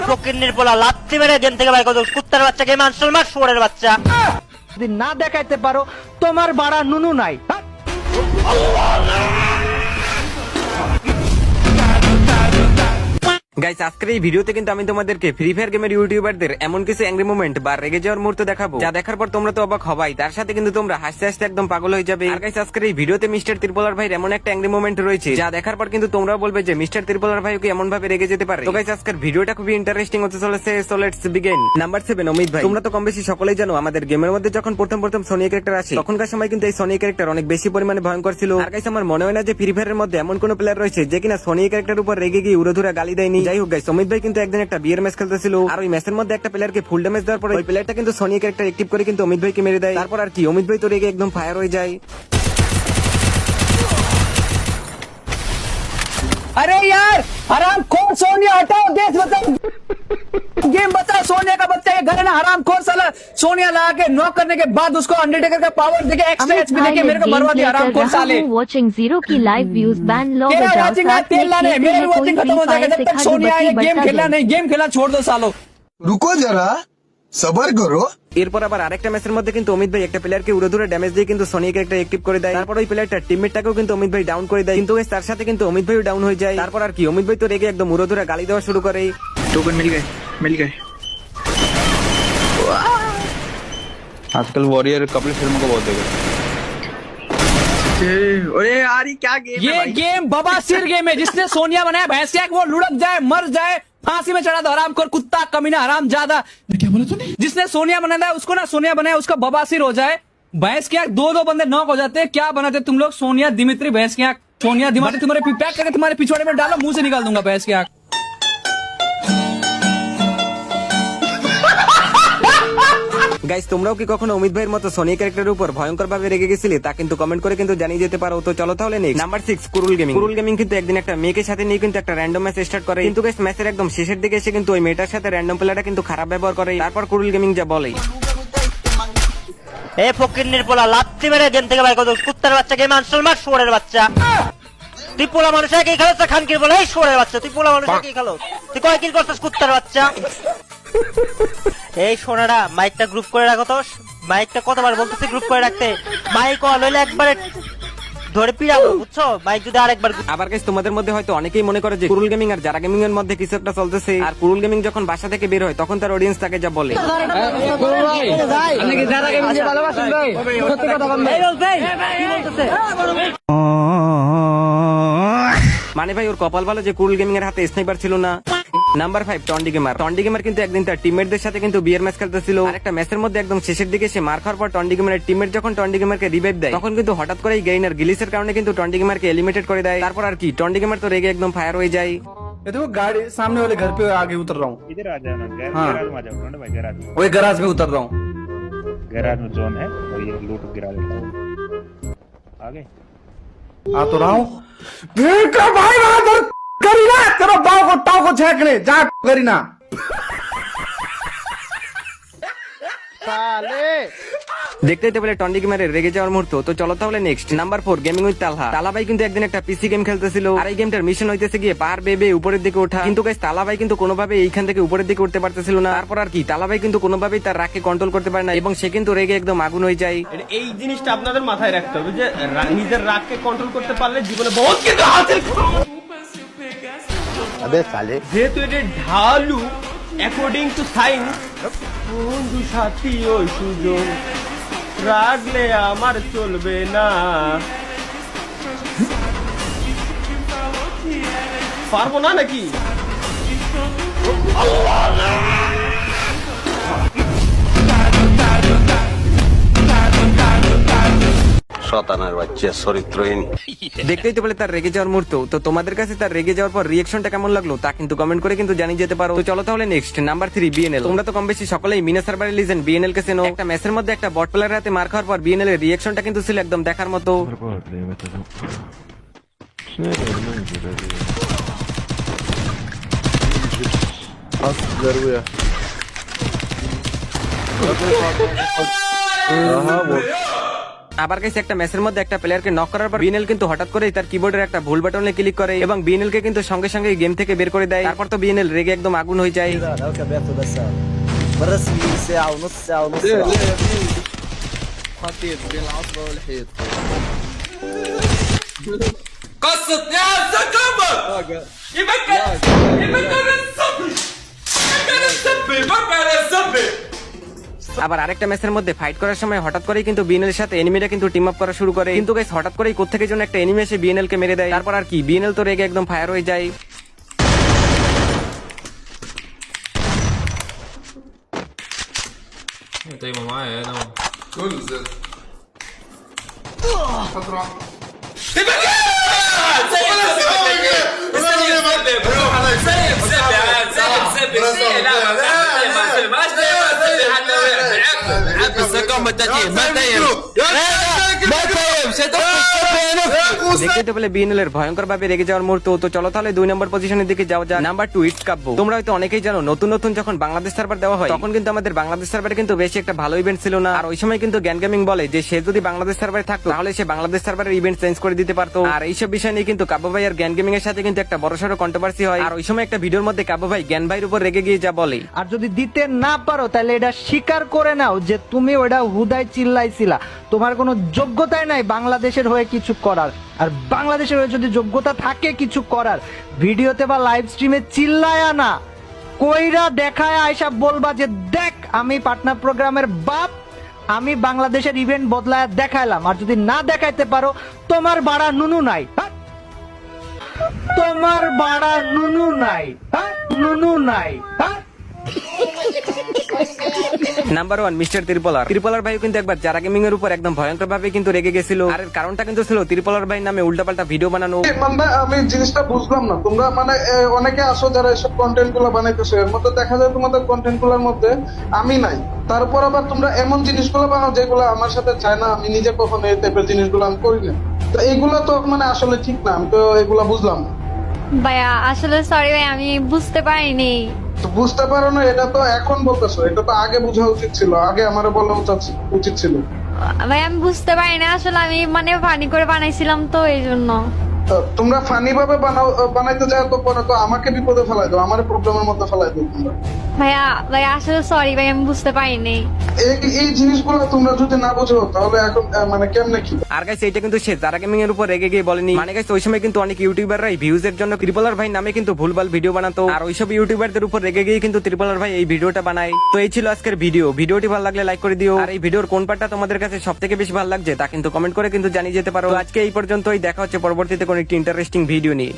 ফকিন্নির পোলা লাত্তি মেরে গেম থেকে বাইর করে দাও, কুত্তার বাচ্চা, গেম আনসার মার, শুয়োরের বাচ্চা। যদি না দেখাইতে পারো তোমার বাড়া নুনু নাই। গাইস, আজকের এই ভিডিওতে কিন্তু আমি তোমাদেরকে ফ্রি ফায়ার গেমের ইউটিউবারদের এমন কিছু অ্যাংরি মোমেন্ট বা রেগে যাওয়ার মুহূর্ত দেখাবো, যা দেখার পর তোমরা তো অবাক হবাই, তার সাথে কিন্তু তোমরা হাসতে হাসতে একদম পাগল হয়ে যাবে। আর গাইস, আজকের এই ভিডিওতে মিস্টার ত্রিপোলার ভাইয়ের এমন একটা অ্যাংরি মোমেন্ট রয়েছে, যা দেখার পর কিন্তু তোমরাও বলবে যে মিস্টার ত্রিপোলার ভাই কি এমন ভাবে রেগে যেতে পারে। তো গাইস, আজকের ভিডিওটা খুবই ইন্টারেস্টিং হতে চলেছে, so let's begin. Number 7, Amit ভাই। তোমরা তো কম বেশি সকলেই জানো, আমাদের গেমের মধ্যে যখন প্রথম সোনিয়া ক্যারেক্টার আসে, তখনকার সময় কিন্তু এই সোনিয়া ক্যারেক্টার অনেক বেশি পরিমাণে ভয়ঙ্কর ছিল। আর গাইস, আমার মনে হয় না যে ফ্রি ফায়ারের মধ্যে এমন কোন প্লেয়ার রয়েছে যে কিনা সোনিয়া ক্যারেক্টার উপর রেগে গিয়ে উড়োধুরা গালি দেয়নি। যাই হোক গাইস, অমিত ভাই কিন্তু একদিন একটা বিয়ের ম্যাচ খেলতেছিল, আর ওই ম্যাচের মধ্যে একটা প্লেয়ারকে ফুল ড্যামেজ দেওয়ার পরে ওই প্লেয়ারটা কিন্তু সোনিয়া ক্যারেক্টার অ্যাক্টিভ করে কিন্তু অমিত ভাইকে মেরে দেয়। তারপর আর কি, অমিত ভাই তো রেগে একদম ফায়ার হয়ে যায়। अरे यार हराम खोर सोनिया हटाओ, देश बचाओ, गेम बचाओ। सोनिया का बच्चा ये घर है ना, हराम खोर साला। सोनिया ला के नॉक करने के बाद उसको अंडरटेकर का पावर देके एक्स्ट्रा एचपी देके मेरे को बर्बाद किया, हराम खोर साले। वाचिंग जीरो की लाइव व्यूज बैन लॉ तेरा बजाओ, वाचिंग साथ तेल में लाने खेलते मेरी हैं वाचिंग कोई खत्म हो फ्री जाएगा फायर जब तक सिखा सोनिया बच्ची ये गेम बच्चा खेलना दे। नहीं, गेम खेलना छोड़ दो सालो। रुको जरा सबर करो। এরপর আবার আরেকটা ম্যাচের মধ্যে কিন্তু অমিত ভাই একটা প্লেয়ারকে উড়োধুরা ড্যামেজ দিয়ে কিন্তু সোনিয়া ক্যারেক্টার অ্যাক্টিভ করে দেয়। তারপর ওই প্লেয়ারটার টিমমেটটাকেও কিন্তু অমিত ভাই ডাউন করে দেয়, কিন্তু guys, তার সাথে কিন্তু অমিত ভাইও ডাউন হয়ে যায়। তারপর আর কি, অমিত ভাই তো রেগে একদম উড়োধুরা গালি দেওয়া শুরু করে। टोकन मिल गए। आजकल वॉरियर कपिल शर्मा को बहुत देख रहे हैं। अरे यार ये क्या गेम है ये भाई? गेम बवासीर गेम है, जिसने सोनिया बनाया भैंसिया वो लुढ़क जाए, मर जाए, फांसी में चढ़ा दो, हराम खोर कुत्ता कमीना हराम ज्यादा। क्या बोला तूने? जिसने सोनिया बनाया उसको ना सोनिया बनाया उसका बवासीर हो जाए। भैंस की आंख दो बंदे नॉक हो जाते हैं। क्या बनाते तुम लोग? सोनिया दिमित्री भैंस की आंख, सोनिया दिमित्री तुम्हारे पैक करके तुम्हारे पिछवाड़े में डालो, मुंह से निकाल दूंगा भैंस की आंख। গাইস, তোমরাও কি কখনো অমিত ভাইয়ের মতো সোনিয়া ক্যারেক্টারের উপর ভয়ঙ্কর ভাবে রেগে গেছিলে? তা কিন্তু কমেন্ট করে কিন্তু জানিয়ে যেতে পারো। তো চলো তাহলে next. Number 6, Kurul gaming. Kurul gaming কিন্তু একদিন একটা মেয়েকে সাথে নিয়ে কিন্তু একটা র্যান্ডম ম্যাচ স্টার্ট করে, কিন্তু গাইস ম্যাচের একদম শেষের দিকে এসে কিন্তু ওই মেয়েটার সাথে র্যান্ডম প্লেয়ারটা কিন্তু খারাপ ব্যবহার করে। তারপর কুরুল গেমিং যা বলে, এ ফকিন্নির পোলা লাত্তি মেরে গেম থেকে বাইর করে দাও, কুত্তার বাচ্চা, গেম আনসার মার, শুয়োরের বাচ্চা। তুই পোলা মানুষ একই খেলো, খানকির বলে এই শুয়োরের বাচ্চা, তুই পোলা মানুষ একই খেলো, তুই কয় কিল করছিস কুত্তার বাচ্চা। এই সোনারা মাইকটা গ্রুপ করে রাখো তো, মাইকটা কতবার বলতেছি গ্রুপ করে রাখতে, মাইক অন হইলে একবারে ধরে পিড়াবো, বুঝছো? মাইক যদি আরেকবার। আবার গাইস, তোমাদের মধ্যে হয়তো অনেকেই মনে করে যে কুরুল গেমিং আর যারা গেমিং এর মধ্যে কিছু একটা চলতেছে, আর কুরুল গেমিং যখন বাসা থেকে বের হয় তখন তার অডিয়েন্স তাকে যা বলে, মানে ভাই ওর কপাল ভালো যে কুরুল গেমিং এর হাতে স্নাইপার ছিল না। Number 5, Tondi gamer. Tondi gamer কিন্তু একদিন তার টিমমেটদের সাথে কিন্তু বিয়ার ম্যাচ খেলতেছিল, আর একটা ম্যাচের মধ্যে একদম শেষের দিকে সে মার খাওয়ার পর টন্ডি গেমারের টিমমেট যখন টন্ডি গেমারকে রিভাইভ দেয়, তখন কিন্তু হঠাৎ করেই গেইনার গিলিসের কারণে কিন্তু টন্ডি গেমারকে এলিমিনেট করে দেয়। তারপর আর কি, টন্ডি গেমার তো রেগে একদম ফায়ার হয়ে যায়। ये देखो गाड़ी सामने वाले घर पे आगे उतर रहा हूँ। इधर आ जाना, हाँ। गैराज में आ जाओ, ठंडे भाई गैराज में। वही गैराज में उतर रहा हूँ। गैराज में जोन है और ये लूट गिरा देता हूँ। आगे आ तो रहा हूँ। भाई करीना तेरा बाव को टाव को छेकने जा करीना। দেখতেই তো বলে টন্ডি গেমারের রেগে যাওয়ার মুহূর্ত। তো চলো তাহলে নেক্সট। নাম্বার 4, গেমিং উইথ তালহা। তালা ভাই কিন্তু একদিন একটা পিসি গেম খেলতেছিল, আর এই গেমটার মিশন হইতেছে গিয়ে পাহাড় বেয়ে উপরের দিকে ওঠা, কিন্তু গাইস তালা ভাই কিন্তু কোনোভাবে এইখান থেকে উপরের দিকে উঠতে পারতেছিল না। তারপর আর কি, তালা ভাই কিন্তু কোনোভাবেই তার রাগকে কন্ট্রোল করতে পারে না, এবং সে কিন্তু রেগে একদম আগুন হয়ে যায়। এই জিনিসটা আপনাদের মাথায় রাখতে হবে যে নিজের রাগকে কন্ট্রোল করতে পারলে জীবনে বহুত কিছু হাসিল। যেহেতু এটা ঢালু অ্যাকর্ডিং টু সায়েন্স, বন্ধু সাথী ওই সুযোগ রাগলে আমার চলবে না। পারবো না নাকি? শতানার বাচ্চা চরিত্রহীন। দেখতেই তো বলে তার রেগে যাওয়ার মুহূর্ত। তো তোমাদের কাছে তার রেগে যাওয়ার পর রিয়েকশনটা কেমন লাগলো তা কিন্তু কমেন্ট করে কিন্তু জানিয়ে যেতে পারো। তো চলো তাহলে নেক্সট। Number 3, BNL. তোমরা তো কম বেশি সকলেই মিনা সার্ভারের লিজেন্ড বিএনএল কে চেনো। একটা ম্যাচের মধ্যে একটা বট প্লেয়ারের হাতে মার খাওয়ার পর বিএনএল এর রিয়েকশনটা কিন্তু ছিল একদম দেখার মতো। আবার গাইস একটা ম্যাচের মধ্যে একটা প্লেয়ারকে নক করার পর বিএনএল কিন্তু হঠাৎ করেই তার কিবোর্ডের একটা ভুল বাটনে ক্লিক করে এবং বিএনএল কে কিন্তু সঙ্গে সঙ্গে গেম থেকে বের করে দেয়। তারপর তো বিএনএল রেগে একদম আগুন হয়ে যায়। আবার আরেকটা ম্যাচের মধ্যে ফাইট করার সময় হঠাৎ করেই কিন্তু বিএনএল এর সাথে এনিমিরা কিন্তু টিম আপ করা শুরু করে, কিন্তু গাইস হঠাৎ করেই কোত্থেকে যেন একটা এনিমি এসে বিএনএল কে মেরে দেয়। তারপর আর কি বিএনএল তো রেগে একদম ফায়ার হয়ে যায়। দেখতে পেলে বিএনএল এর ভয়ঙ্কর ভাবে রেগে যাওয়ার মুহূর্ত। তো চলো তাহলে 2 নম্বর পজিশনের দিকে যাওয়া যাক। নাম্বার 2 ইটস কাব্য। তোমরা হয়তো অনেকেই জানো নতুন নতুন যখন বাংলাদেশ সার্ভার দেওয়া হয় তখন কিন্তু আমাদের বাংলাদেশ সার্ভারে কিন্তু বেশি একটা ভালো ইভেন্ট ছিল না। আর ওই সময় কিন্তু জ্ঞান গেমিং বলে যে সে যদি বাংলাদেশ সার্ভারে থাকতো তাহলে সে বাংলাদেশ সার্ভারের ইভেন্ট চেঞ্জ করে দিতে পারতো। আর এইসব বিষয় নিয়ে কিন্তু কাব্য ভাই আর জ্ঞান গেমিং এর সাথে কিন্তু একটা বড়সড় কন্ট্রোভার্সি হয়। আর ওই সময় একটা ভিডিওর মধ্যে কাব্য ভাই জ্ঞান ভাইয়ের উপর রেগে গিয়ে যা বলে, আর যদি দিতে না পারো তাহলে এটা স্বীকার করে নাও যে তুমি ওটা হুদায় চিল্লাইছিলা, তোমার কোনো যোগ্যতাই নাই বাংলাদেশের হয়ে কিছু করার। আর বাংলাদেশের হয়ে যদি যোগ্যতা থাকে কিছু করার, ভিডিওতে বা লাইভ স্ট্রিমে চিল্লায়া না কইরা দেখায় আয়সা বলবা যে দেখ আমি পাটনা প্রোগ্রামের বাপ, আমি বাংলাদেশের ইভেন্ট বদলায় দেখাইলাম। আর যদি না দেখাইতে পারো তোমার বাড়া নুনু নাই, হ্যাঁ? তোমার বাড়া নুনু নাই, হ্যাঁ? নুনু নাই, হ্যাঁ? নাম্বার 1 মিস্টার ত্রিপলার ভাই কিন্তু একবার যারা গেমিং এর উপর একদম ভয়ঙ্কর ভাবে কিন্তু রেগে গেছিল। আর এর কারণটা কিন্তু ছিল ত্রিপলার ভাই নামে উল্টাপাল্টা ভিডিও বানানো। মানে আমি জিনিসটা বুঝলাম না, তোমরা মানে অনেকে আসো যারা এসব কন্টেন্ট গুলো বানাইতেছো, এর মধ্যে দেখা যায় তোমাদের কন্টেন্ট গুলোর মধ্যে আমি নাই, তারপর আবার তোমরা এমন জিনিসগুলো বানাও যেগুলো আমার সাথে চায় না, আমি নিজে কখনো এই টাইপের জিনিসগুলো আমি করি না। তো এইগুলো তো মানে আসলে ঠিক না, আমি তো এগুলো বুঝলাম না। ভাইয়া আসলে সরি ভাই, আমি বুঝতে পারিনি। তো বুঝতে পারো না এটা তো এখন বলতেছো, এটা তো আগে বোঝা উচিত ছিল, আগে আমার বলা উচিত ছিল। ভাই আমি বুঝতে পারিনি আসলে, আমি মানে ফানি করে বানাইছিলাম তো এই জন্য। তো তোমরা ফানি ভাবে বানাইতে যাও তো পরে তো আমাকে বিপদে ফেলাই দাও, আমার প্রবলেমের মধ্যে ফেলাই দাও তোমরা। ভাইয়া আসলে সরি ভাই, আমি বুঝতে পারিনি। এই জিনিসগুলো তোমরা যদি না বুঝো তাহলে এখন মানে কেমনে কি। আর গাইস এটা কিন্তু সে যারা গেমিং এর উপর রেগে গিয়ে বলেনি, মানে গাইস ওই সময় কিন্তু অনেক ইউটিউবাররাই ভিউজ এর জন্য ত্রিপলার ভাই নামে কিন্তু ভুলভাল ভিডিও বানাতো। আর ওইসব ইউটিউবারদের উপর রেগে গিয়ে কিন্তু ত্রিপলার ভাই এই ভিডিওটা বানায়। তো এই ছিল আজকের ভিডিওটি ভালো লাগলে লাইক করে দিও। আর এই ভিডিওর কোন পার্টটা তোমাদের কাছে সবথেকে বেশি ভালো লাগছে তা কিন্তু কমেন্ট করে কিন্তু জানিয়ে যেতে পারো। আজকে এই পর্যন্তই, দেখা হচ্ছে পরবর্তীতে কোনো একটি ইন্টারেস্টিং ভিডিও নিয়ে।